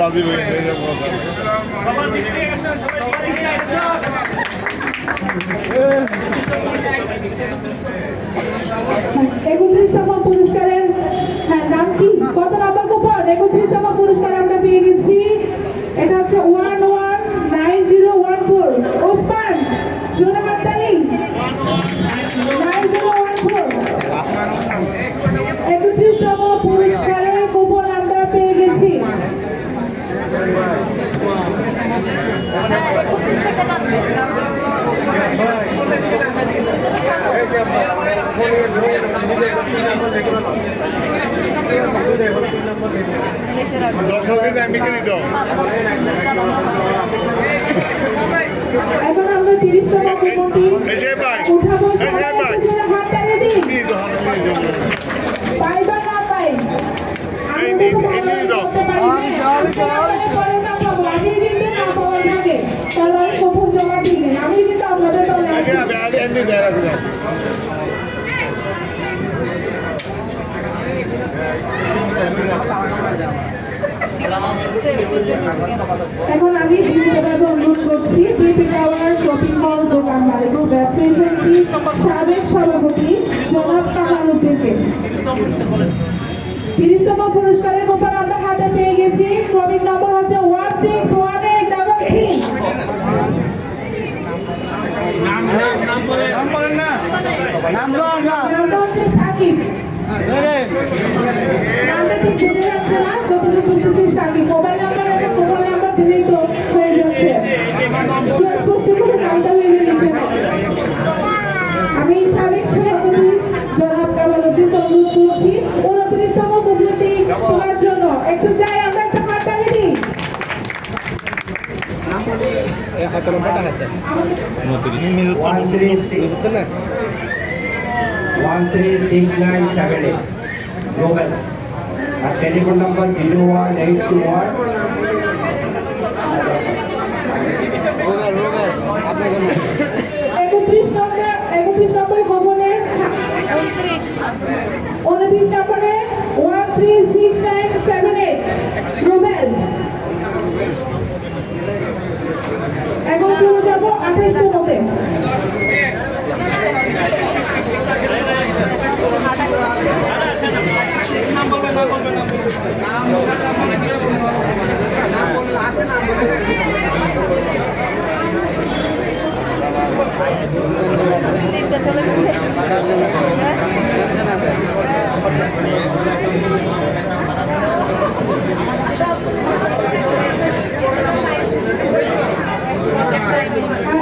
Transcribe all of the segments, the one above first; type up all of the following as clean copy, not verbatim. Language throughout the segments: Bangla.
বাজি একত্রিশতম পুরস্কারের নাম কি? কত নাম্বার কুপন? 31তম পুরস্কার আমরা পেয়ে গেছি। এটা হচ্ছে 119014 ওসমান জোরে হাততালি 9014। 31তম পুরস্কারের কুপন আমরা পেয়ে গেছি। এখন আমরা 30তম কুপনটি উঠাবো। হাততালি দিন। পাই বা না পাই আমি কিন্তু সবার কুপন জমা দিলেন। আমি কিন্তু আপনাদের দলে আছি। এখন আমি বিনীতভাবে অনুরোধ করছি বিপি টাওয়ার শপিং মল দোকান মালিক ও ব্যবসায়ী সমিতির সাবেক সভাপতি জনাব কামাল উদ্দিনকে 30তম পুরস্কারের কুপন আমরা হাতে পেয়ে গেছি। ক্রমিক নম্বর হচ্ছে 161833। নামটা হচ্ছে সাকিব। নামটা ঠিক ভুলে যাচ্ছে না, যতটুকু বুঝতেছি সাকিব। মোবাইল নাম্বার এবং মোবাইল নাম্বার দিলেই তো হয়ে যাচ্ছে। সুস্পষ্ট করে নামটা ভেবে লিখে নেন। আমি সাবেক সভাপতি জনাব কামাল উদ্দিনকে অনুরোধ করছি 29তম কুপনটি তোলার জন্য। একটু যাই আমরা একটা হাততালি দিই। 136978 global আর টেলিফোন নাম্বার 01821 31 নম্বর কুপনে 29 নম্বরে 136978 রুবেল। এখন চলে যাবো 28তমতে।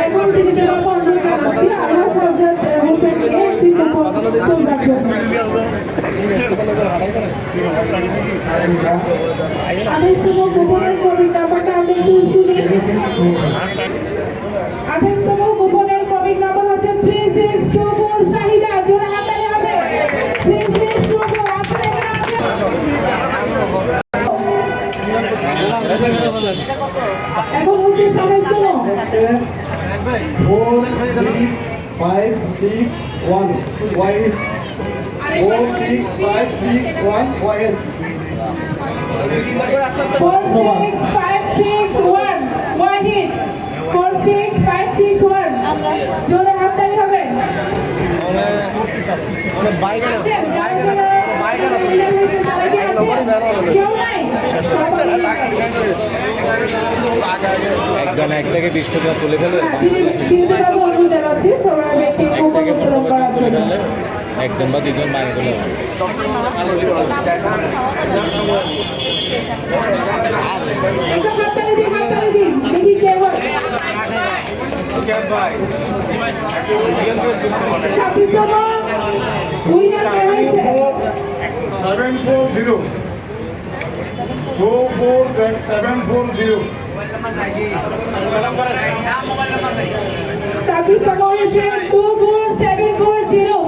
এখন তিনি অনুরোধ জানাচ্ছি আল্লাহ সাজ্জাদ হোসেনকে একটি কুপন তোলার জন্য। 28তম কুপনের ক্রমিক নাম্বারটা আমরা একটু শুনি। 28তম কুপনের ক্রমিক নাম্বার হচ্ছে 3624 শাহিদা। জোরে হাততালি হবে। 3624 আছে এখানে আছে। এখন হচ্ছে 27তম 4651 ওয়াহিদ 46561 ওয়াহিদ 46561 ওয়াহিদ 46561 জোরে হাততালি হবে। একজন এক থেকে 20 টাকা তুলে ফেলে একজন বা দুজন বাইরে করে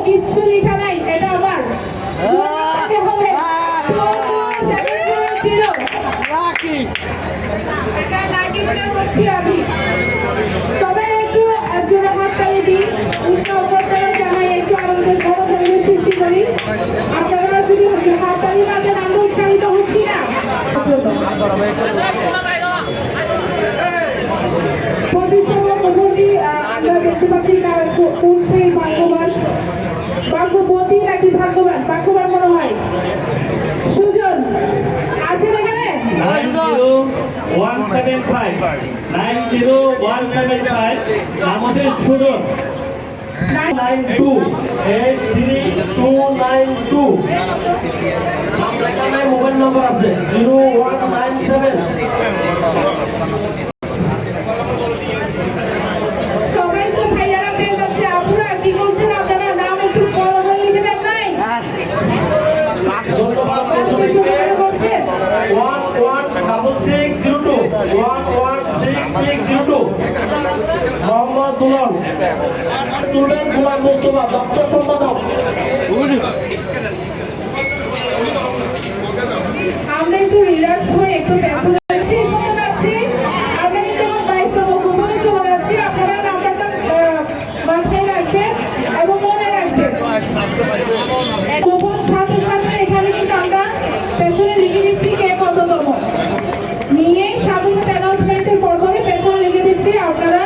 কিচ্ছু লেখা নাই, এটা আমার আমি সবাই একটু জোরে হাততালি দিই, উষ্ণ অভ্যর্থনা জানাই, একটু আনন্দের বড় পরিবেশ সৃষ্টি করি। আপনারা যদি হাততালি না দেন আমরা উৎসাহিত হচ্ছি না জন্য 25তম কোপনটি আমরা দেখতে পাচ্ছি কোন সেই ভাগ্যবান ভাগ্যবতী নাকি ভাগ্যবান ভাগ্যবান মনে হয় সুজন আছেন এখানে 90175 নাম হচ্ছে সুজন 92833292 আমরা এখানে মোবাইল নম্বর আছে 0197 সবাই তো ভাইয়ারা পেয়ে যাচ্ছে আপুরা কি করছেন আপনারা নাম একটু বড় করে লিখে দেন নাই ধন্যবাদ করছেন 116602 116602 মোহাম্মদ দুলাল স্টুডেন্ট গোলাম মুস্তফা দপ্তর সম্পাদক আমরা একটু রিল্যাক্স হয়ে একটু পেছনে যাচ্ছি শুনে যাচ্ছি আমরা কিন্তু 22তম কোপনে চলে যাচ্ছি আপনারা নাম্বারটা মাথায় রাখবেন এবং মনে রাখবেন কোপন সাথে সাথে এখানে কিন্তু আমরা পেছনে লিখে দিচ্ছি কে কততম নিয়ে সাথে সাথে অ্যানাউন্সমেন্টের পর পরে পেছনে লিখে দিচ্ছি আপনারা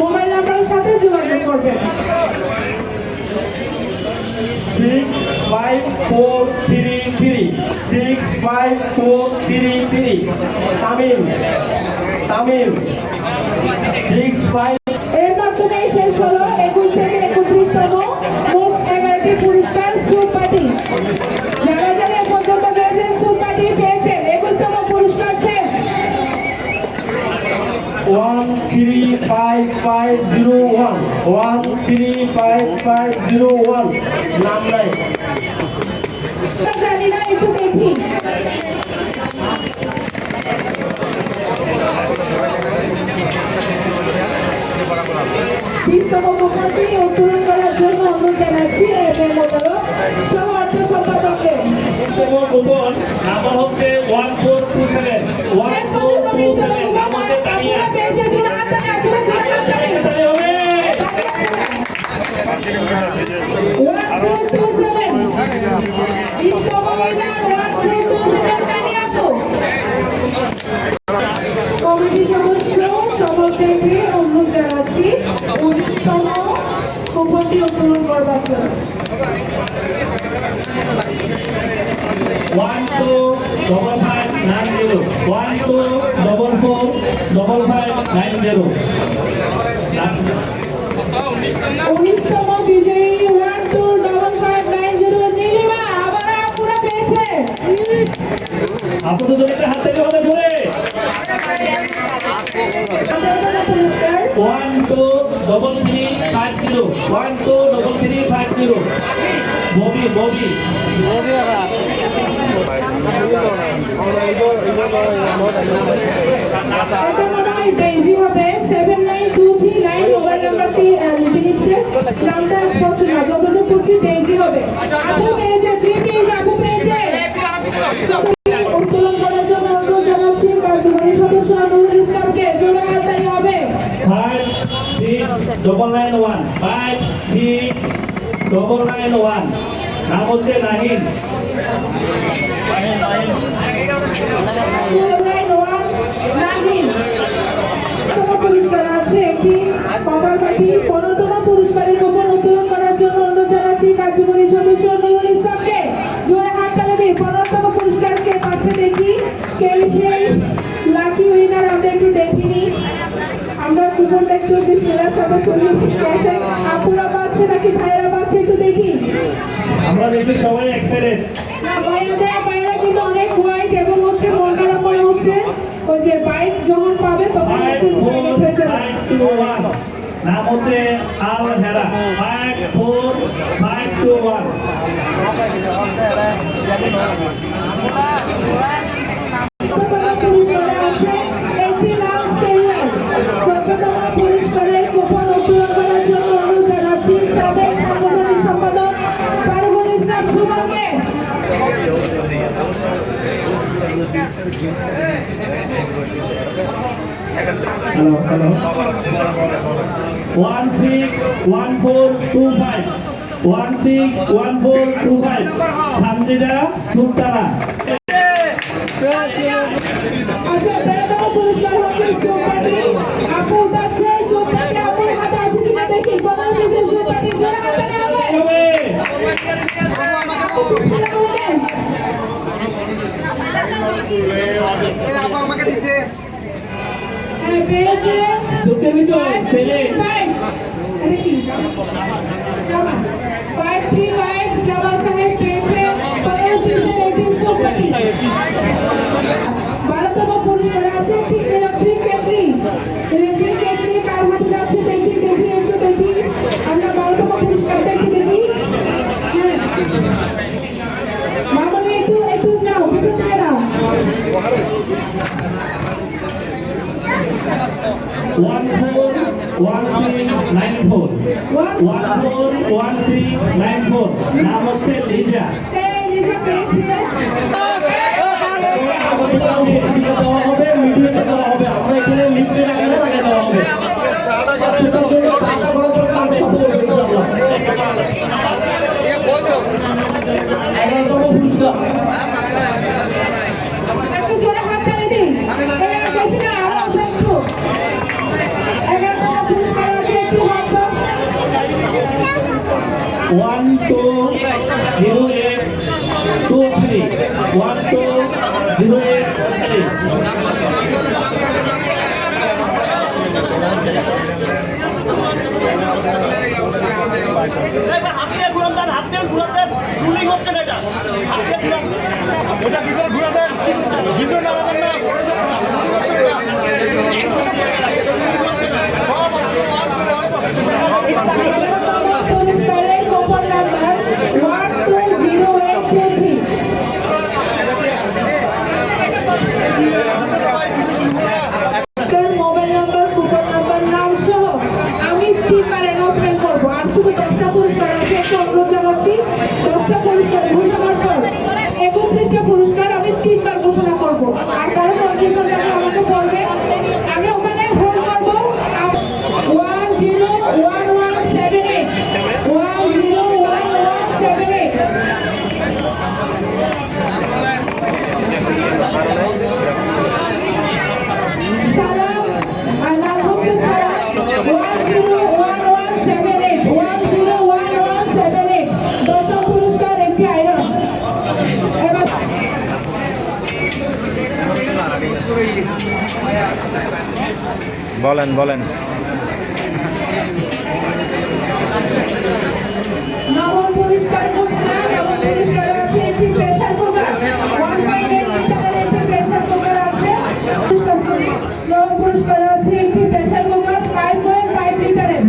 মোবাইল নাম্বারের সাথে যোগাযোগ করবেন 65433 65433 তামিম 65 এর মাধ্যমে শেষ হলো 21 থেকে 31তম মোট 11টি পুরস্কার সুপ পার্টি যারা যারা এ পর্যন্ত পেয়েছেন সুপ পার্টি পেয়েছেন 21তম পুরস্কার শেষ 135501 135501 নাম নাই জানি না একটু দেখি বিশতম কোপনটি উত্তোলন করার জন্য অনুরোধ জানাচ্ছি এর মোতাবেক সহ অর্থ সম্পাদককে কুপন নাম্বার হচ্ছে 1427 1427 নাম হচ্ছে তানিয়া পেয়েছে জোড়া হাততালি আপনারা জোড়া হাততালি তাহলে হবে 1427 বিশতম মহিলা 1427 তানিয়া আপু কমিটি সদস্য সভাপতিকে অনুরোধ জানাচ্ছি 19তম কোপনটি উত্তোলন করবার জন্য 19তম বিজয়ী 125590 নীলিমা আবার আপুরা পেয়েছে আপনাদের একটা হাত থেকে হবে ধরে পুরস্কার 123350 ববি এটা মনে হয় ডেইজি হবে 79239 মোবাইল নাম্বারটি লিখে নিচ্ছে নামটা স্পষ্ট না যতটুকু বুঝছি ডেইজি হবে আপু পেয়েছে প্লিজ আপু পেয়েছে উত্তোলন করার জন্য অনুরোধ জানাচ্ছি কার্যকরী সদস্য নুরুল ইসলামকে জোরে হাততালি হবে 56991 56991 নাম হচ্ছে নাহিন পুরস্কার আছে একটি কভার পার্টি 15তম পুরস্কারের কুপন উত্তোলন করার জন্য অনুরোধ জানাচ্ছি কার্যকরী সদস্য নুরুল ইসলামকে জোরে হাততালি দিয়ে 15তম পুরস্কার কে পাচ্ছে দেখি কে সেই লাকি উইনার আমরা একটু দেখিনি আমরা কুপনটা একটু বিসমিল্লাহর সাথে খুলি আপুরা পাচ্ছে নাকি ভাইয়েরা পাচ্ছে একটু দেখি আমরা দেখি সবাই এক্সাইটেড না বাইরে কিন্তু অনেক হোয়াইট এবং হচ্ছে মন খারাপ মনে হচ্ছে ওই যে বাইক যখন পাবে তখন একটু excited হয়ে যাবে। 54521 নাম হচ্ছে আল হেরা 54521 পুরস্কারে আছে একটি লাক্স ক্যারিয়ার 14তম পুরস্কারের কুপন উত্তোলন করার জন্য অনুরোধ জানাচ্ছি সাবেক সাংগঠনিক সম্পাদক ফারুকুল ইসলাম সুমনকে হ্যালো 161425 161425 সামজিদা সুলতানা। আচ্ছা, 13তম পুরস্কার হচ্ছে সুপারটি। আপু উঠাচ্ছে, সুপারটি আপুর হাতে আছে কিনা দেখি। প্রধান অতিথি সুপারটি জোরে হাততালি হবে। আপু পুরস্কার বললেন। হ্যাঁ, পেয়েছে। দুঃখের বিষয় ছেলে 535 এটা কি? জামা। 535 জামাল সাহেব পেয়েছে। প্রধান অতিথির একটি সুপারটি। 12তম পুরস্কার আছে একটি ইলেকট্রিক কেটলি। ইলেকট্রিক কেটলি কার হাতে যাচ্ছে দেখি একটু দেখি। আমরা 12তম পুরস্কারটা একটু দেখি। হ্যাঁ, মামনি একটু নাও, একটু নিয়ে নাও। 141694 141694 নাম হচ্ছে লিজা। এই লিজা পেয়েছে। আমাদের দেওয়া হবে, মিডিয়াতে দেওয়া হবে, আমরা এখানে লিফলেট আকারে তাকে দেওয়া হবে। সেটার জন্য আশা করা দরকার, আমি সাথে বলবো ইনশাআল্লাহ। 11তম পুরস্কার একটু জোরে হাততালি দিই। এখানে বেশি না, আরো আছে একটু। 11তম পুরস্কার আছে একটি হট বক্স। 120823 120823 ওটা কি করে ঘুরা দেন ভিডিও না আমাদের না পুরস্কারের coupon number 120823। Mobile number, coupon number, নাম সহ আমি স্পিকার অ্যানাউন্সমেন্ট করবো। আর শুধু 10টা পুরস্কার আছে, একটু অনুরোধ জানাচ্ছি। 10টা পুরস্কার ঘোষণার পর 31টা পুরস্কার আমি 3বার ঘোষণা করবো। আর কারো কনফিউশন থাকলে আমাকে বলবে, আমি ওখানে ফোন করবো। 101178 101178। সালাম, আর নাম হচ্ছে সালাম। 101178 101178। 10ম পুরস্কার একটি আয়রন। এবার বলেন নবম পুরস্কার ঘোষণা। নবম পুরস্কার আছে একটি প্রেসার কুকার। 1.8 লিটারের একটি প্রেসার কুকার আছে। নবম পুরস্কার আছে একটি প্রেসার কুকার 5.5 লিটারের।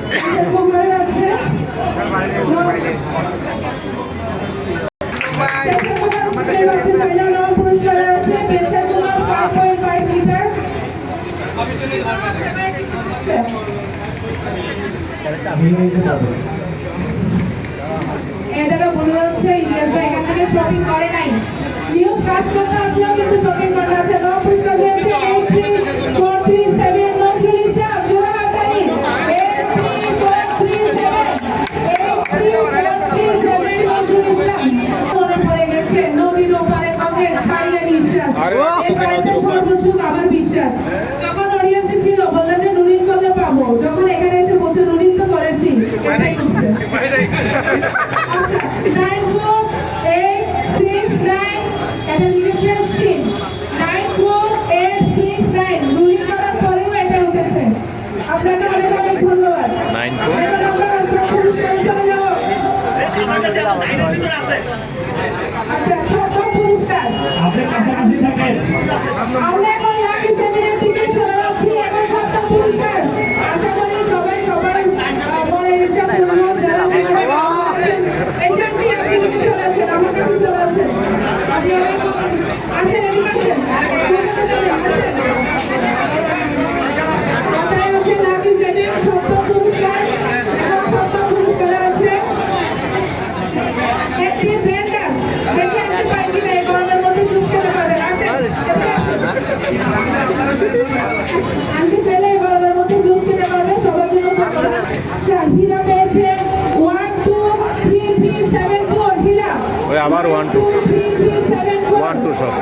প্রেসার কুকার আছে। প্রেসার কুকার আমাদের বাচ্চা চাইলে নবম পুরস্কার আছে প্রেসার কুকার 5.5 লিটার। এটারও বোঝা যাচ্ছে ইলিয়াস ভাই এখান থেকে শপিং করে নাই। নিউজ কাজ করতে আসলেও কিন্তু শপিং করতে আছে। নবম পুরস্কার পেয়েছে 83437 টা জোড়া হাততালি। 83437 টা মনে পড়ে গেছে নদীর ওপারে কাউকে ছাড়িয়ে বিশ্বাস। এবারে সর্বসুখ আমার বিশ্বাস। যখন অডিয়েন্সে ছিল বললেন যে নুরিন করলে পাবো, যখন এখানে এসে বলছে নুরিন তো করেছি। এটাই হচ্ছে। আচ্ছা, 94869 এটা লিখেছে শিন। 94869 রুলিং করার পরেও এটা উঠেছে। আপনাকে অনেক অনেক ধন্যবাদ। 94 এবার আমরা রাষ্ট্র পুরস্কারে চলে যাব। আচ্ছা, 7ম পুরস্কার। আপনি কাছাকাছি থাকেন। আমরা এখন লাকি সেমিনার দিকে চলে যাচ্ছি। এখন 7ম পুরস্কার। আশা করি সবাই মনের ইচ্ছা পূর্ণ যারা যেখানে আছেন। এইজন্যই আপনি এদিকে চলে আসেন, আমার কাছে চলে আসেন। আপনি আসেন, এদিকে আসেন। আসেন। মাথায় আছে লাকি সেমিনার 7ম পুরস্কার। এবং 7ম পুরস্কারে আছে একটি ব্লেন্ডার। দেখি আপনি পাই কিনা এই গরমের মধ্যে জুস খেতে পারবেন। আসেন, এদিকে আসেন। আন্টি পেলে এই গরমের মধ্যে জুস খেতে পারবে, সবার জন্য ধন্যবাদ। আচ্ছা, হীরা পেয়েছে 12 ওই আবার 1 2 1 2 সব 1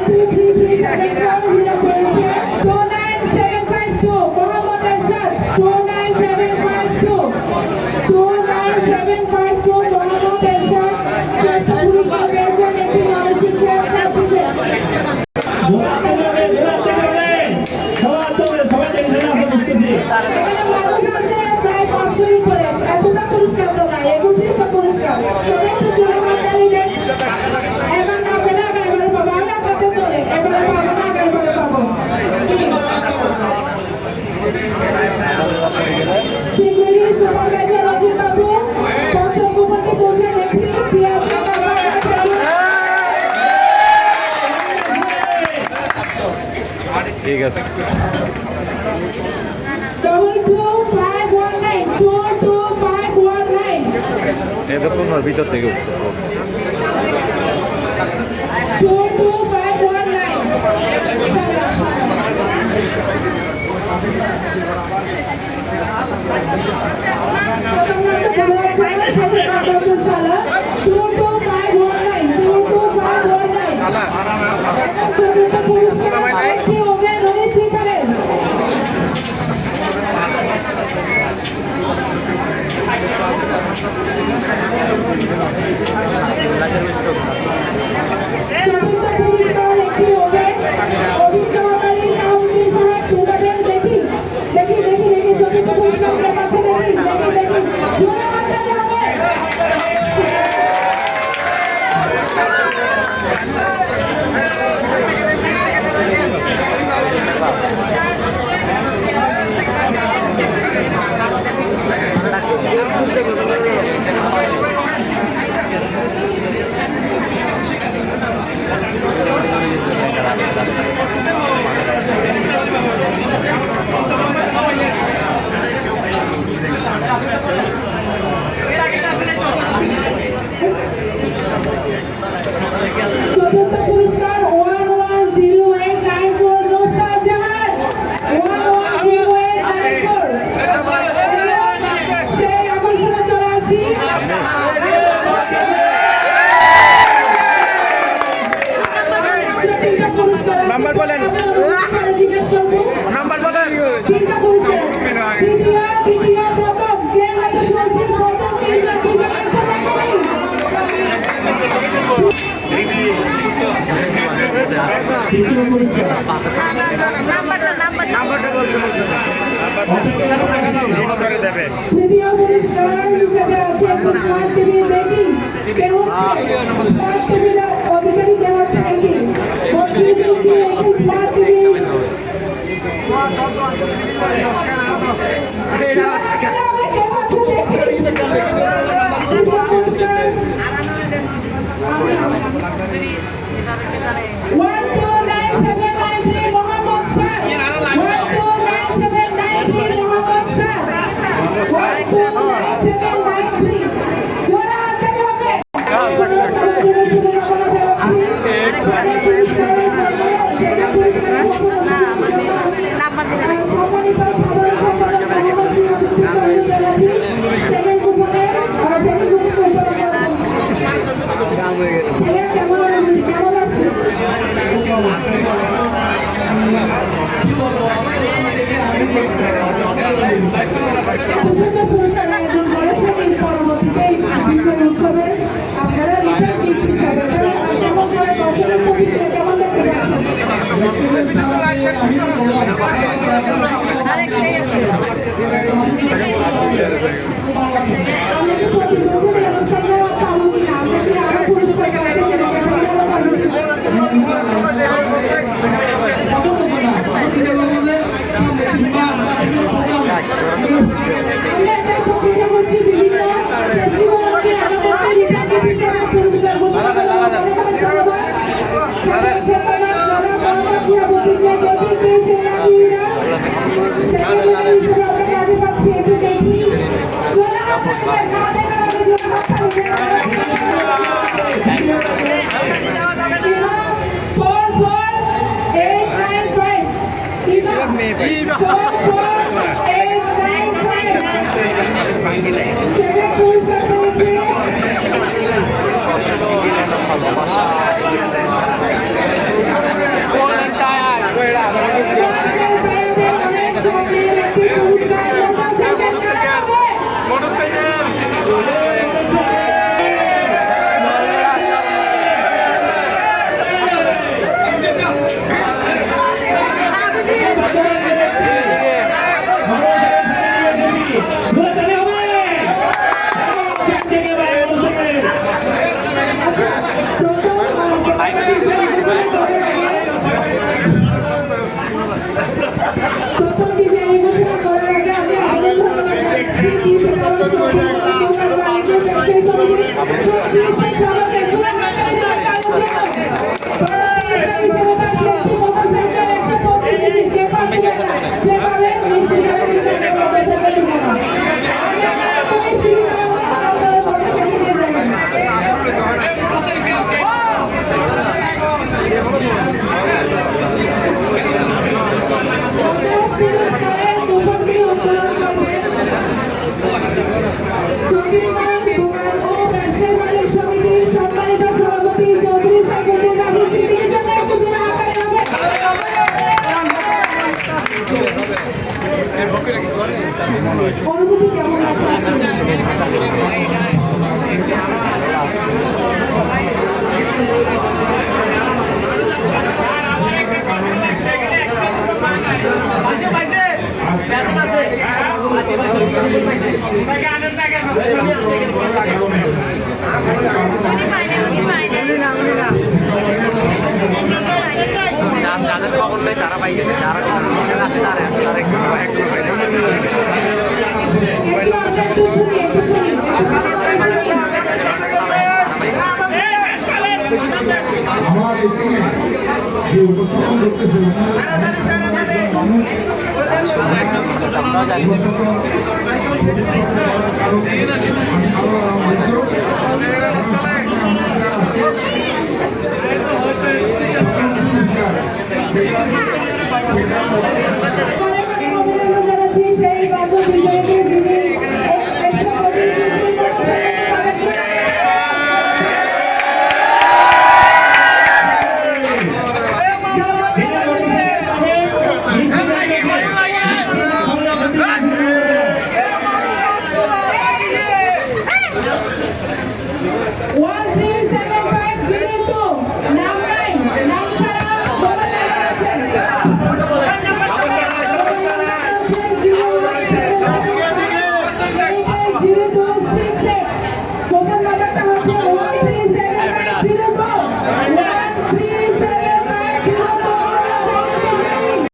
2 3 3 7 4 0 করেছে 29752 মোহাম্মদ এরশাদ 29752 মোহাম্মদ এরশাদ চারটা পুরস্কার পেয়েছেন একটি মানসিক শেয়ার সার্ভিসের এখানে মানুষ আছে প্রায় 500 উপরে এতটা পুরস্কার তো নাই 31টা পুরস্কার সবাই একটু জোরে হাততালি দেন এবার না পেলে আগামীবারে পাবো আমি আপনাদের চলে এবারে পাবো না আগামীবারে পাবো সিকিউরিটি সুপারভাইজার অজিত বাবু পঞ্চম কুপনটি তুলছে দেখি পেঁয়াজ ঠিক আছে 22519 এটা কোন ভিতর থেকে উঠছে 44895 যাদের খবর নেই তারা পাই গেছে, যারা আছে তারা একদম পাই না। একটু শুনি, একটু শুনি। আমার এখানে যে উপস্থাপন করতেছেন আমরা জানি